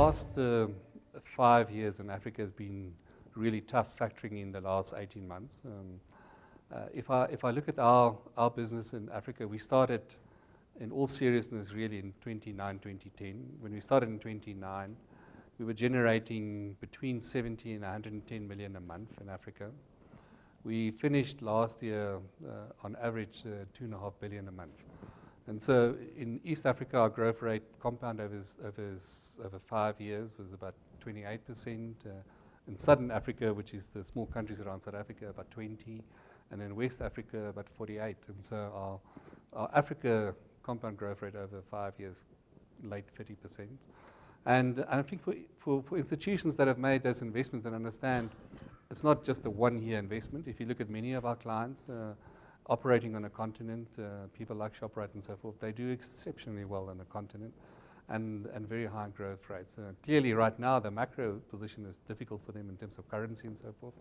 last 5 years in Africa has been really tough, factoring in the last 18 months. If I look at our business in Africa, we started in all seriousness really in 2010. When we started in 2009, we were generating between 70 and 110 million a month in Africa. We finished last year on average 2.5 billion a month. And so in East Africa, our growth rate compound over 5 years was about 28%. In Southern Africa, which is the small countries around South Africa, about 20%. And in West Africa, about 48%. And so our Africa compound growth rate over 5 years, late 30%. And I think for institutions that have made those investments and understand it's not just a one-year investment. If you look at many of our clients operating on a continent, people like ShopRite and so forth, they do exceptionally well on a continent and very high growth rates. Clearly right now the macro position is difficult for them in terms of currency and so forth.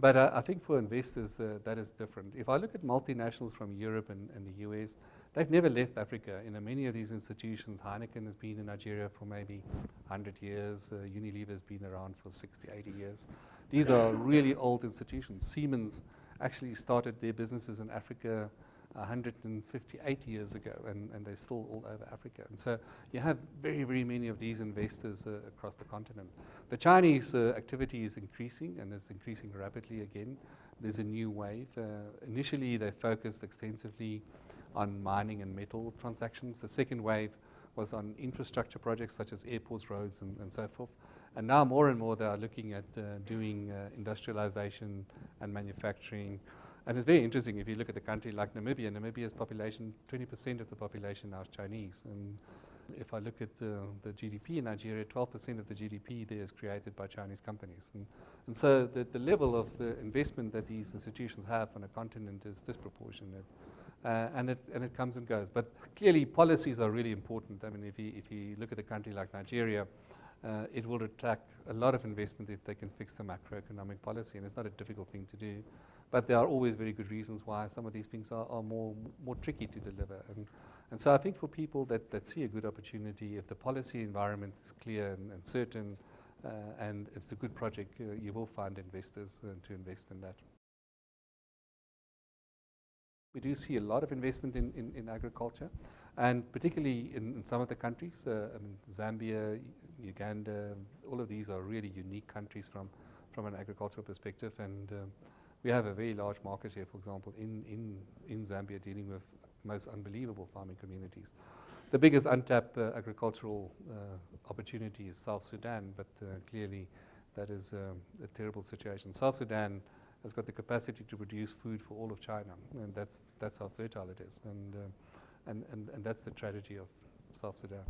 But I think for investors that is different. If I look at multinationals from Europe and the US, they've never left Africa. Many of these institutions, Heineken has been in Nigeria for maybe 100 years. Unilever has been around for 60, 80 years. These are really old institutions. Siemens actually started their businesses in Africa 158 years ago, and they're still all over Africa. And so you have very, very many of these investors across the continent. The Chinese activity is increasing, and it's increasing rapidly again. There's a new wave. Initially, they focused extensively on mining and metal transactions. The second wave was on infrastructure projects such as airports, roads, and so forth. And now more and more they are looking at doing industrialization and manufacturing. And it's very interesting if you look at a country like Namibia. Namibia's population, 20% of the population now is Chinese. And if I look at the GDP in Nigeria, 12% of the GDP there is created by Chinese companies. And so the level of the investment that these institutions have on a continent is disproportionate. And it comes and goes. But clearly policies are really important. I mean, if you look at a country like Nigeria, it will attract a lot of investment if they can fix the macroeconomic policy, and it's not a difficult thing to do. But there are always very good reasons why some of these things are more tricky to deliver. And so I think for people that see a good opportunity, if the policy environment is clear and certain, and it's a good project, you will find investors to invest in that. We do see a lot of investment in agriculture, and particularly in some of the countries. I mean, Zambia, Uganda, all of these are really unique countries from an agricultural perspective, and we have a very large market share, for example, in Zambia, dealing with most unbelievable farming communities. The biggest untapped agricultural opportunity is South Sudan, but clearly that is a terrible situation. South Sudan has got the capacity to produce food for all of China, and that's how fertile it is, and that's the tragedy of South Sudan.